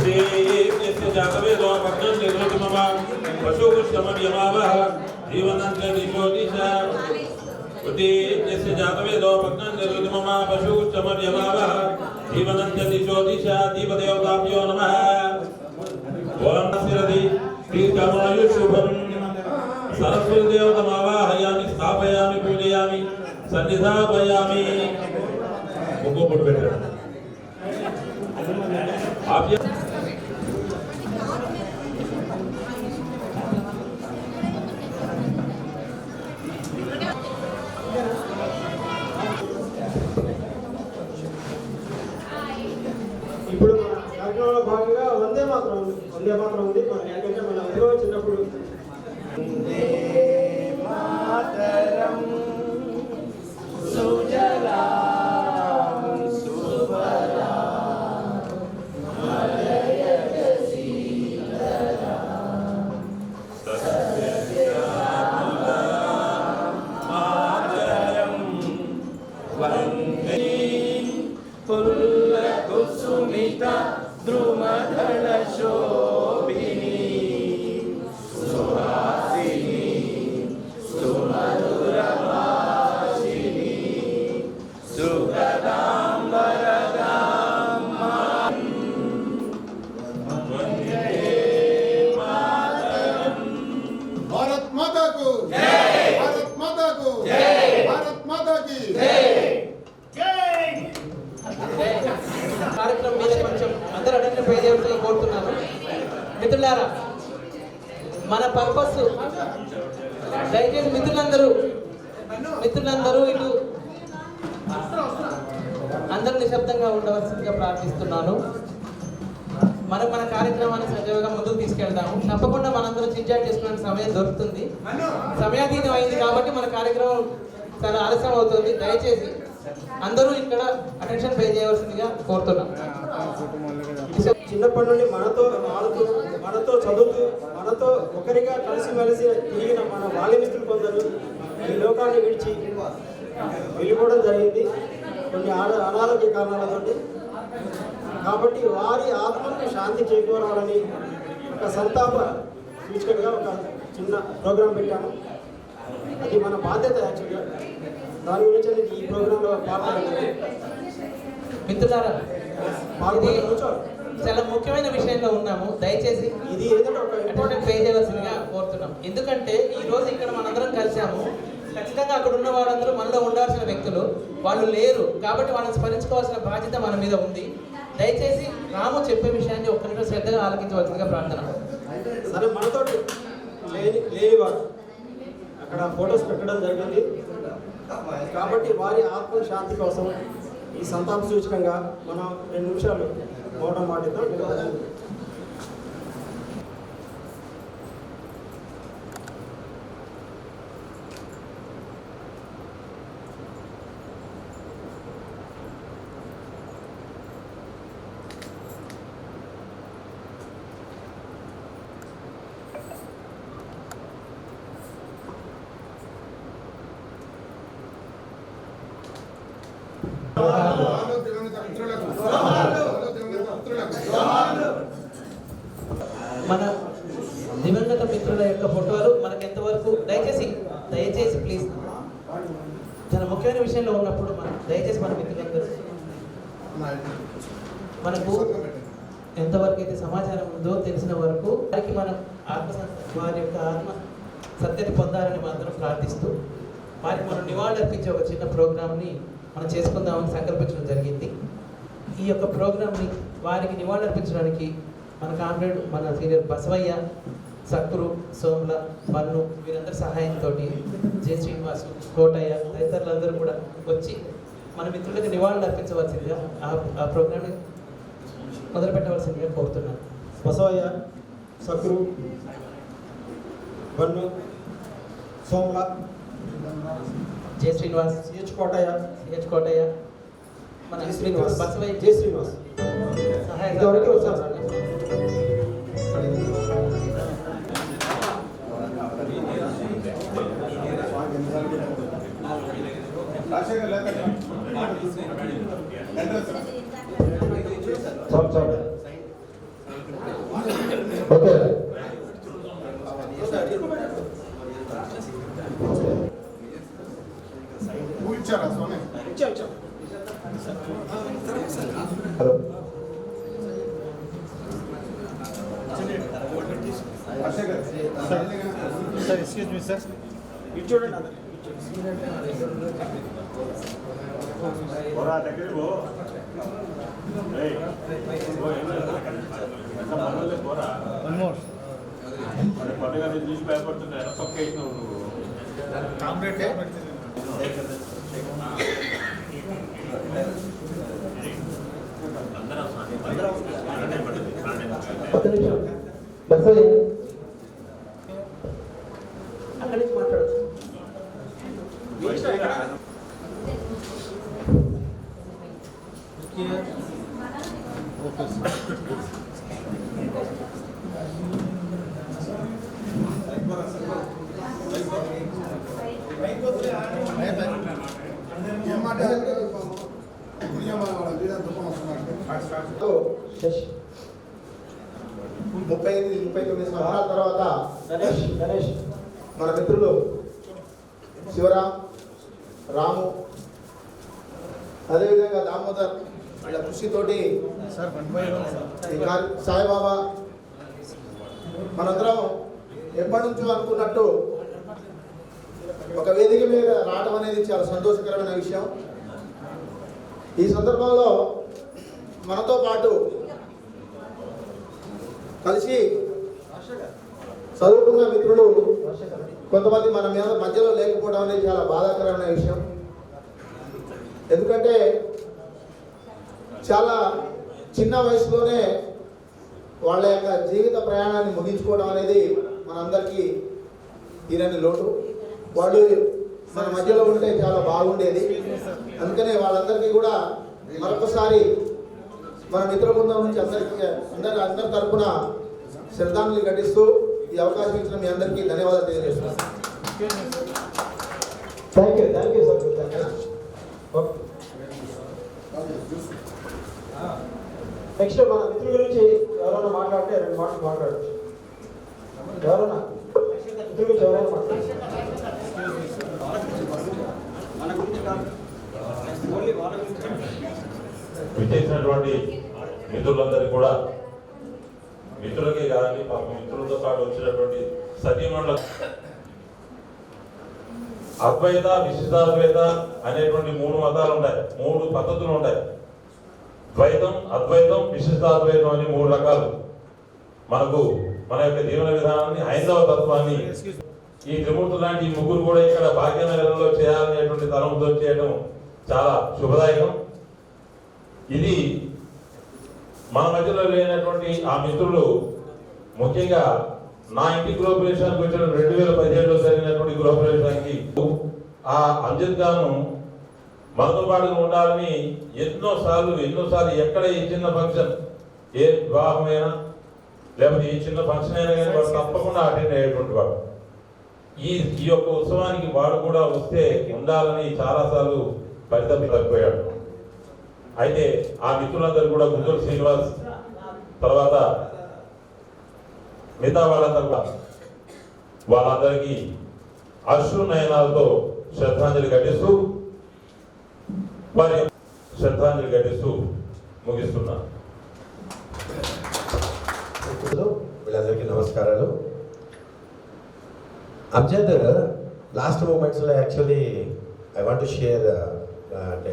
जातवेदो भक्तं निर्वृतिमम पशुपुष्टमव्यमावः जीवनन्त्रदिशोदिशा उद्देश्य जातवेदो भक्तं निर्वृतिमम पशुपुष्टमव्यमावः जीवनन्त्रदिशोदिशा दीपदेवताभ्यो नमः ओम नमः दीर्घमायुष्शुभं सरस्वती देवतामावाहयामि स्थापयामि पूजयामि सन्निधापयामि मुझको पुट बैठे आप ఇప్పుడు మన కార్యక్రమంలో భాగంగా వందే మాత్రం ఉంది మన ఏంటంటే మన అందరూ చిన్నప్పుడు మాతరం సుజలా द्रुमधर शोभिनी सुहासिनी सुमधुर भाषिनी सुखदां वरदां वन्दे मातरम्। भारत माता को जय, भारत माता को जय, भारत माता की जय। కార్యక్రమం మీద కొంచెం అందరూ అటెండ్ పే చేయాల్సిందిగా కోరుతున్నాను. మిత్రులారా, మన పర్పస్ దయచేసి మిత్రులందరూ ఇటు అందరూ నిశ్శబ్దంగా ఉండవలసిందిగా ప్రార్థిస్తున్నాను. మనం మన కార్యక్రమాన్ని సజీవంగా ముందుకు తీసుకెళ్దాము. తప్పకుండా మనందరం చిట్చాట్ చేసుకునే సమయం దొరుకుతుంది. సమయాతీతం అయింది కాబట్టి మన కార్యక్రమం చాలా ఆలస్యం అవుతుంది. దయచేసి అందరూ ఇక్కడ అటెన్షన్ పే చేయవలసిందిగా కోరుతున్నాం. చిన్నప్పటి నుండి మనతో ఆడుతూ మనతో చదువుతూ మనతో ఒకరిగా కలిసిమెలిసి తిరిగిన మన బాల్యమిత్రులు కొందరు ఈ లోకాన్ని విడిచి వెళ్ళిపోవడం జరిగింది కొన్ని అనారోగ్య కారణాలతో. కాబట్టి వారి ఆత్మకు శాంతి చేకూరాలని ఒక సంతాప సూచనగా ఒక చిన్న ప్రోగ్రాం పెట్టాము. అది మన బాధ్యత. యాక్చువల్గా దాని గురించి ఈ ప్రోగ్రాంలో పాల్గొనలేదు. మిత్రులారా, చాలా ముఖ్యమైన విషయంలో ఉన్నాము. దయచేసి ఇది ఏదైనా ఒక ఇంపార్టెంట్ పే చేయవలసిందిగా కోరుతున్నాం. ఎందుకంటే ఈ రోజు ఇక్కడ మనందరం కలిసాము. ఖచ్చితంగా అక్కడ ఉన్న వాళ్ళందరూ మనలో ఉండాల్సిన వ్యక్తులు, వాళ్ళు లేరు. కాబట్టి వాళ్ళని స్మరించుకోవాల్సిన బాధ్యత మన మీద ఉంది. దయచేసి రాము చెప్పే విషయాన్ని ఒక్క నిమిషం శ్రద్ధగా ఆలకించవలసిందిగా ప్రార్థన. సరే, మనతో లేనివారు అక్కడ ఫొటోస్ పెట్టడం జరిగింది. కాబట్టి వారి ఆత్మ శాంతి కోసం ఈ సంతాప సూచకంగా మనం 2 నిమిషాలు మౌనం పాటిద్దాం. మన దివంగత మిత్రుల యొక్క ఫోటోలు మనకు ఎంతవరకు దయచేసి ప్లీజ్ చాలా ముఖ్యమైన విషయంలో ఉన్నప్పుడు దయచేసి మన మిత్రులందరూ మనకు ఎంతవరకు అయితే సమాచారం ఉందో తెలిసిన వరకు వారికి మనం వారి యొక్క ఆత్మ సత్యత పొందాలని మాత్రం ప్రార్థిస్తూ వారికి మనం నివాళులర్పించే ఒక చిన్న ప్రోగ్రామ్ని మనం చేసుకుందామని సంకల్పించడం జరిగింది. ఈ యొక్క ప్రోగ్రామ్ని వారికి నివాళులర్పించడానికి మన కామ్రేడ్, మన సీనియర్ బసవయ్య, సక్కురు, సోమల, బన్ను వీరందరి సహాయంతో జె శ్రీనివాసు, కోటయ్య తదితరులందరూ కూడా వచ్చి మన మిత్రులకు నివాళులు అర్పించవలసిందిగా ఆ ప్రోగ్రామ్ని మొదలుపెట్టవలసిందిగా కోరుతున్నాను. బసవయ్య, సక్కురు, బన్ను, సోమల, జె శ్రీనివాస్, సిహెచ్ కోటయ్య, మన శ్రీనివాస్, బసవయ్య, జె శ్రీనివాస్ ఇంతవరకు వచ్చారు సార్. ఓకే కూర్చారా స్వామి hello sir excuse me sir ఇటు చూడండి అందరు. వన్ మోర్ కాంప్లీట్ ఒక్క నిమిషం బస్ అక్కడి నుంచి మాట్లాడచ్చు. ఏం మాట శశి 38-39 సంవత్సరాల తర్వాత గణేష్ మన మిత్రులు శివరాం, రాము, అదేవిధంగా దామోదర్ వీళ్ళ కృషితోటి సార్ సాయిబాబా మనందరం ఎప్పటి నుంచో అనుకున్నట్టు ఒక వేదిక మీద రావడం అనేది చాలా సంతోషకరమైన విషయం. ఈ సందర్భంలో మనతో పాటు కలిసి చదువుకున్న మిత్రులు కొంతమంది మన మీద మధ్యలో లేకపోవడం అనేది చాలా బాధాకరమైన విషయం. ఎందుకంటే చాలా చిన్న వయసులోనే వాళ్ళ యొక్క జీవిత ప్రయాణాన్ని ముగించుకోవడం అనేది మనందరికీ తీరని లోటు. వాళ్ళు మన మధ్యలో ఉంటే చాలా బాగుండేది. అందుకనే వాళ్ళందరికీ కూడా మరొకసారి మన మిత్ర బృందం నుంచి అందరి తరఫున శ్రద్ధాంజలి ఘటిస్తూ ఈ అవకాశం ఇచ్చిన మీ అందరికీ ధన్యవాదాలు తెలియజేస్తున్నాను. Thank you sir. నెక్స్ట్ మన మిత్రుల గురించి ఎవరైనా మాట్లాడితే 2 మాటలు మాట్లాడచ్చు. ఎవరైనా మిత్రుల గురించి ఎవరైనా మాట్లాడచ్చు. మన గురించి కాదు, ఓన్లీ వాళ్ళ గురించి. విచ్చేసినటువంటి మిత్రులందరికీ కూడా, మిత్రులకే కాదండి పాప మిత్రులతో పాటు వచ్చినటువంటి సతీమణుల అద్వైత విశిష్టాద్వైత అనేటువంటి 3 మతాలు ఉంటాయి, 3 పద్ధతులు ఉంటాయి. ద్వైతం, అద్వైతం, విశిష్టాద్వైతం అని 3 రకాలు. మనకు మన యొక్క జీవన విధానాన్ని, హైందవ తత్వాన్ని ఈ త్రిమూర్తులు లాంటి ఈ ముగ్గురు కూడా ఇక్కడ భాగ్యనగరంలో చేయాలనేటువంటి తలంతో చేయడం చాలా శుభదాయకం. ఇది మన మధ్యలో లేనటువంటి ఆ మిత్రులు ముఖ్యంగా నా ఇంటి గృహప్రవేశానికి వచ్చిన 2017లో జరిగినటువంటి గృహప్రవేశానికి ఆ అంజద్ గాను మనతో పాటుగా ఉండాలని ఎన్నోసార్లు ఎక్కడ ఈ చిన్న ఫంక్షన్, ఏ వివాహమైనా లేకపోతే ఈ చిన్న ఫంక్షన్ అయినా కానీ వాడు తప్పకుండా అటెండ్ అయ్యేటువంటి వాడు. ఈ యొక్క ఉత్సవానికి వాడు కూడా వస్తే ఉండాలని చాలాసార్లు పరితపిపోయాడు. అయితే ఆ మిత్రులందరూ కూడా గుంటూరు శ్రీనివాస్ తర్వాత మిగతా వాళ్ళందరికీ అశ్రు నయనాలతో శ్రద్ధాంజలి ఘటిస్తూ ముగిస్తున్నా. వీళ్ళందరికీ నమస్కారాలు. అమ్జద్ లాస్ట్ మూమెంట్స్లో actually I want to share అంటే